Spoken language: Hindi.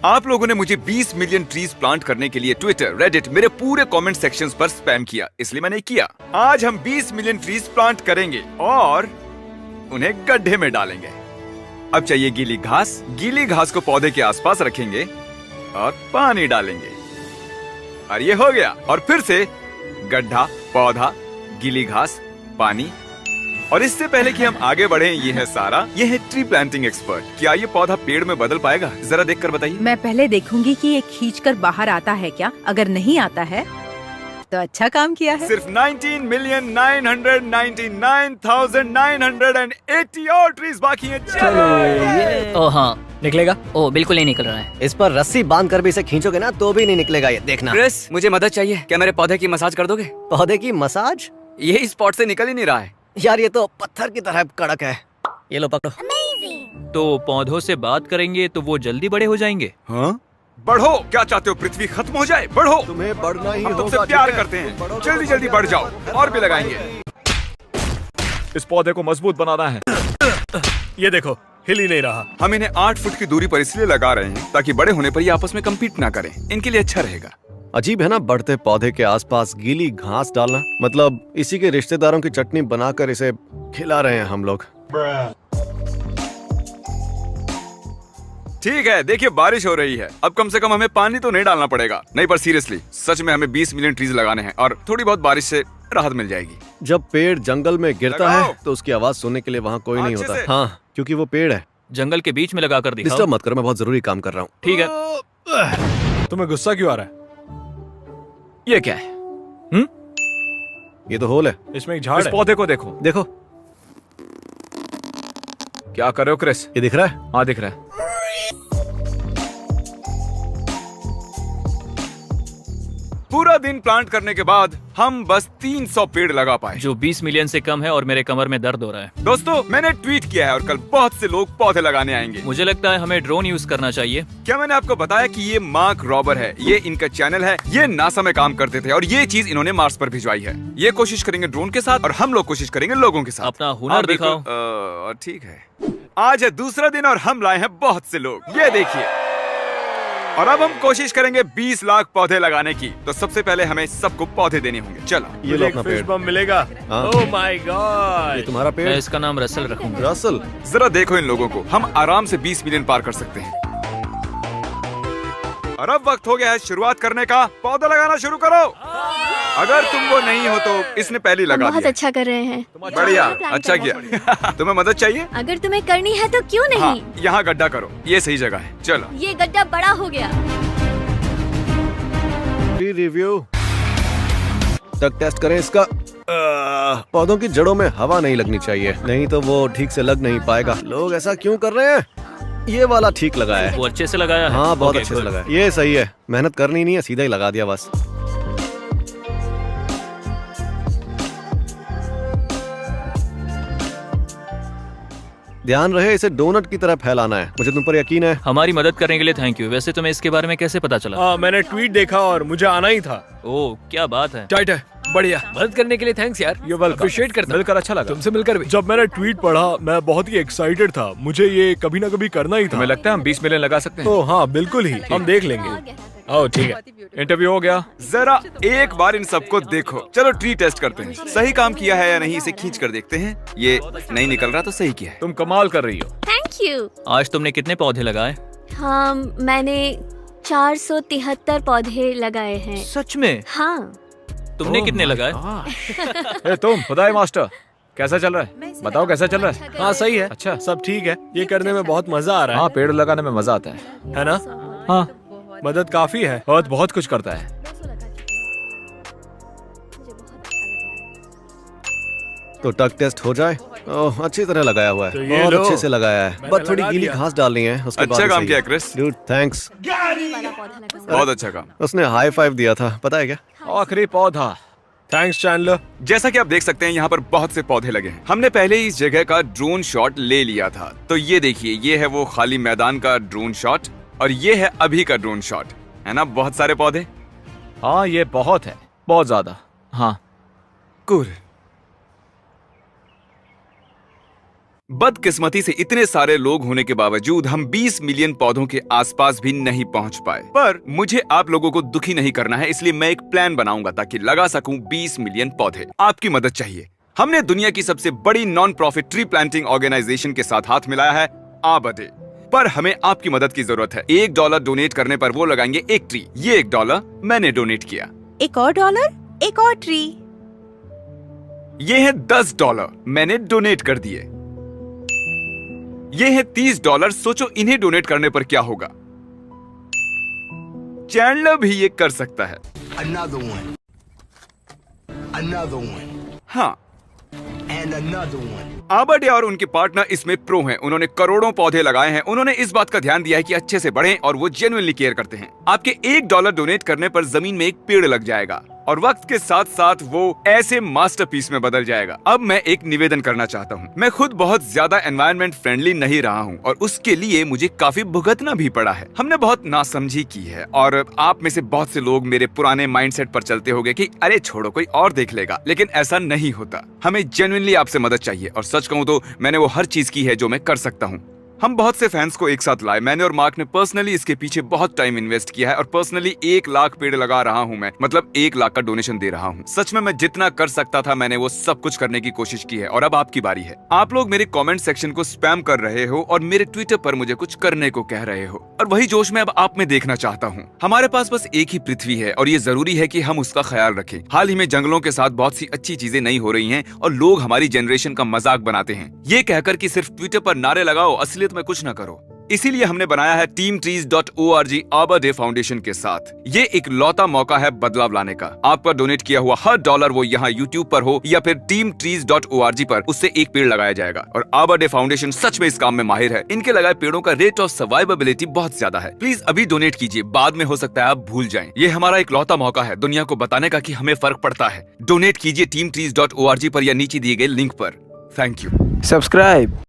आप लोगों ने मुझे 20 मिलियन ट्रीज प्लांट करने के लिए ट्विटर, रेडिट, मेरे पूरे कमेंट सेक्शंस पर स्पैम किया, इसलिए मैंने किया। आज हम 20 मिलियन ट्रीज प्लांट करेंगे और उन्हें गड्ढे में डालेंगे। अब चाहिए गीली घास। गीली घास को पौधे के आसपास रखेंगे और पानी डालेंगे और ये हो गया। और फिर से गड्ढा, पौधा, गीली घास, पानी। और इससे पहले कि हम आगे बढ़ें, ये है सारा, ये है ट्री प्लांटिंग एक्सपर्ट। क्या ये पौधा पेड़ में बदल पाएगा? जरा देखकर बताइए। मैं पहले देखूंगी कि ये खींचकर बाहर आता है क्या। अगर नहीं आता है तो अच्छा काम किया है। सिर्फ 19,999,980 और ट्रीज बाकी हैं। चलो। ओ हाँ, निकलेगा? ओ बिल्कुल नहीं निकल रहा है। इस पर रस्सी बांध कर भी इसे खींचोगे ना तो भी नहीं निकलेगा, ये देखना। क्रिस, मुझे मदद चाहिए। क्या मेरे पौधे की मसाज कर दोगे? पौधे की मसाज? ये इस स्पॉट से निकल ही नहीं रहा है। यार ये तो पत्थर की तरह कड़क है। ये लो पकड़ो। तो पौधों से बात करेंगे तो वो जल्दी बड़े हो जाएंगे। हाँ? बढ़ो। क्या चाहते हो, पृथ्वी खत्म हो जाए? बढ़ो। तुम्हें बढ़ना ही हम तुमसे प्यार करते हैं। जल्दी जल्दी बढ़ जाओ। और भी लगाएंगे। इस पौधे को मजबूत बनाना है। ये देखो, हिल ही नहीं रहा। हम इन्हें 8 फुट की दूरी पर इसलिए लगा रहे हैं ताकि बड़े होने पर ये आपस में कम्पीट ना करें। इनके लिए अच्छा रहेगा। अजीब है ना, बढ़ते पौधे के आसपास गीली घास डालना। मतलब इसी के रिश्तेदारों की चटनी बनाकर इसे खिला रहे हैं हम लोग। ठीक है, देखिए बारिश हो रही है। अब कम से कम हमें पानी तो नहीं डालना पड़ेगा। नहीं पर सीरियसली, सच में हमें 20 मिलियन ट्रीज लगाने हैं और थोड़ी बहुत बारिश से राहत मिल जाएगी। जब पेड़ जंगल में गिरता लगाओ। है तो उसकी आवाज सुनने के लिए वहाँ कोई नहीं अच्छे होता। से। हाँ, क्योंकि वो पेड़ है। जंगल के बीच में लगा कर दिखाओ। डिस्टर्ब मत करो, मैं बहुत जरूरी काम कर रहा हूँ। ठीक है। तुम्हें गुस्सा क्यों आ रहा है? ये क्या है? ये तो होल है। इसमें एक झाड़ है। पौधे को देखो। देखो, क्या कर रहे हो क्रिस? ये दिख रहा है? हाँ, दिख रहा है। पूरा दिन प्लांट करने के बाद हम बस 300 पेड़ लगा पाए, जो 20 मिलियन से कम है और मेरे कमर में दर्द हो रहा है। दोस्तों मैंने ट्वीट किया है और कल बहुत से लोग पौधे लगाने आएंगे। मुझे लगता है हमें ड्रोन यूज करना चाहिए। क्या मैंने आपको बताया कि ये मार्क रॉबर है? ये इनका चैनल है। ये नासा में काम करते थे और ये चीज इन्होंने मार्स पर भिजवाई है। ये कोशिश करेंगे ड्रोन के साथ और हम लोग कोशिश करेंगे लोगों के साथ। अपना हुनर हाँ, बिल्कुल। दिखाओ। ठीक है। आज है दूसरा दिन और हम लाए हैं बहुत से लोग। ये देखिए। और अब हम कोशिश करेंगे 20 लाख पौधे लगाने की। तो सबसे पहले हमें सबको पौधे देने होंगे। चलो। ये लो अपना फिश पेड़। बम मिलेगा। हाँ। Oh my God. ये तुम्हारा पेड़? मैं इसका नाम रसल रखूंगा। रसल। जरा देखो इन लोगों को। हम आराम से 20 मिलियन पार कर सकते हैं। और अब वक्त हो गया है शुरुआत करने का। पौधा लगाना शुरू करो। अगर तुम वो नहीं हो तो इसने पहले लगा बहुत दिया। अच्छा कर रहे हैं। बढ़िया, प्लान अच्छा करना किया। तुम्हें मदद चाहिए? अगर तुम्हें करनी है तो क्यों नहीं? हाँ, यहाँ गड्ढा करो। ये सही जगह है। चलो। ये गड्ढा बड़ा हो गया। रिव्यू तक टेस्ट करें इसका। पौधों की जड़ों में हवा नहीं लगनी चाहिए, नहीं तो वो ठीक से लग नहीं पाएगा। लोग ऐसा क्यों कर रहे हैं? ये वाला ठीक लगा है। वो अच्छे से लगाया है। हाँ, बहुत ओके, अच्छे से गुड। लगा है। ये सही है, मेहनत करनी नहीं है, सीधा ही लगा दिया बस। ध्यान रहे, इसे डोनट की तरह फैलाना है। मुझे तुम पर यकीन है। हमारी मदद करने के लिए थैंक यू। वैसे तुम्हें इसके बारे में कैसे पता चला? मैंने ट्वीट देखा और मुझे आना ही था। ओह, क्या बात है। टाइट है। बढ़िया। मदद करने के लिए थैंक्स यार। ये वेलकम। अप्रिशिएट करता हूं। मिलकर अच्छा लगा। तुमसे मिलकर भी। जब मैंने ट्वीट पढ़ा मैं बहुत ही एक्साइटेड था। मुझे ये कभी ना कभी करना ही था। तुम्हें लगता है हम 20 मिलियन लगा सकते हैं? तो हाँ, बिल्कुल ही। हम देख लेंगे। ओह ठीक है, इंटरव्यू हो गया। जरा एक बार इन सबको देखो। चलो ट्री टेस्ट करते हैं। सही काम किया है या नहीं, इसे खींच कर देखते हैं। ये नहीं निकल रहा तो सही किया है। तुम कमाल कर रही हो। Thank you. आज तुमने कितने पौधे लगाए? हाँ, मैंने 473 पौधे लगाए हैं। सच में? हाँ। तुमने कितने लगाए? ए तुम खुदाई मास्टर, कैसा चल रहा है? बताओ कैसा चल रहा है? हाँ सही है। अच्छा, सब ठीक है। ये करने में बहुत मजा आ रहा है। हाँ, पेड़ लगाने में मजा आता है ना? हाँ, मदद काफी है और बहुत कुछ करता है। तो टक टेस्ट हो जाए। ओह, अच्छी तरह लगाया हुआ है। तो ये बहुत लो। अच्छे से लगाया है। बस थोड़ी लगा गीली दिया। घास डालनी है, उसके बाद अच्छा ही काम सही किया है। क्रिस। Dude, thanks. बहुत अच्छा काम। उसने हाई फाइव दिया था, पता है क्या? आखिरी पौधा। Thanks Chandler. जैसा कि आप देख सकते हैं यहाँ पर बहुत से पौधे लगे हैं। हमने पहले ही इस जगह का ड्रोन शॉट ले लिया था। तो ये देखिए, ये है वो खाली मैदान का ड्रोन शॉट और ये है अभी का ड्रोन शॉट। है ना बहुत सारे पौधे? हाँ, ये बहुत है, बहुत ज्यादा। हाँ। कूल। बदकिस्मती से इतने सारे लोग होने के बावजूद हम 20 मिलियन पौधों के आसपास भी नहीं पहुंच पाए। पर मुझे आप लोगों को दुखी नहीं करना है, इसलिए मैं एक प्लान बनाऊंगा ताकि लगा सकूं 20 मिलियन पौधे। आपकी मदद चाहिए। हमने दुनिया की सबसे बड़ी non profit tree planting organization के साथ हाथ मिलाया है, आबडे। पर हमें आपकी मदद की जरूरत है। $1 डोनेट करने पर वो लगाएंगे एक ट्री। ये $1 मैंने डोनेट किया। एक और डॉलर, एक और ट्री। ये है $10 मैंने डोनेट कर दिए। ये है $30। सोचो इन्हें डोनेट करने पर क्या होगा। चैंडलर भी ये कर सकता है। Another one. Another one. हाँ, And another one. आबडे और उनके पार्टनर इसमें प्रो हैं। उन्होंने करोड़ों पौधे लगाए हैं। उन्होंने इस बात का ध्यान दिया है कि अच्छे से बढ़ें और वो जेन्युइनली केयर करते हैं। आपके $1 डोनेट करने पर जमीन में एक पेड़ लग जाएगा और वक्त के साथ साथ वो ऐसे मास्टरपीस में बदल जाएगा। अब मैं एक निवेदन करना चाहता हूँ। मैं खुद बहुत ज्यादा एनवायरनमेंट फ्रेंडली नहीं रहा हूँ और उसके लिए मुझे काफी भुगतना भी पड़ा है। हमने बहुत नासमझी की है और आप में से बहुत से लोग मेरे पुराने माइंडसेट पर चलते होंगे कि अरे छोड़ो कोई और देख लेगा, लेकिन ऐसा नहीं होता। हमें जेन्युइनली आपसे मदद चाहिए और सच कहूँ तो मैंने वो हर चीज की है जो मैं कर सकता हूँ। हम बहुत से फैंस को एक साथ लाए। मैंने और मार्क ने पर्सनली इसके पीछे बहुत टाइम इन्वेस्ट किया है और पर्सनली 1 लाख पेड़ लगा रहा हूं मैं, मतलब 1 लाख का डोनेशन दे रहा हूं। सच में मैं जितना कर सकता था मैंने वो सब कुछ करने की कोशिश की है और अब आपकी बारी है। आप लोग मेरे कमेंट सेक्शन को स्पैम कर रहे हो और मेरे ट्विटर पर मुझे कुछ करने को कह रहे हो और वही जोश मैं अब आप में देखना चाहता हूँ। हमारे पास बस एक ही पृथ्वी है और ये जरूरी है कि हम उसका ख्याल रखें। हाल ही में जंगलों के साथ बहुत सी अच्छी चीजें नहीं हो रही हैं और लोग हमारी जनरेशन का मजाक बनाते हैं, ये कहकर कि सिर्फ ट्विटर पर नारे लगाओ, असलियत में कुछ न करो। इसीलिए हमने बनाया है teamtrees.org आबडे फाउंडेशन के साथ। ये एक लौता मौका है बदलाव लाने का। आपका डोनेट किया हुआ हर $1, वो यहाँ YouTube पर हो या फिर teamtrees.org पर, उससे एक पेड़ लगाया जाएगा। और आबडे फाउंडेशन सच में इस काम में माहिर है। इनके लगाए पेड़ों का रेट ऑफ सर्वाइवेबिलिटी बहुत ज्यादा है। प्लीज अभी डोनेट कीजिए, बाद में हो सकता है आप भूल जाएं। ये हमारा एक लौता मौका है दुनिया को बताने का कि हमें फर्क पड़ता है। डोनेट कीजिए teamtrees.org पर या नीचे दिए गए लिंक पर। Thank you. सब्सक्राइब।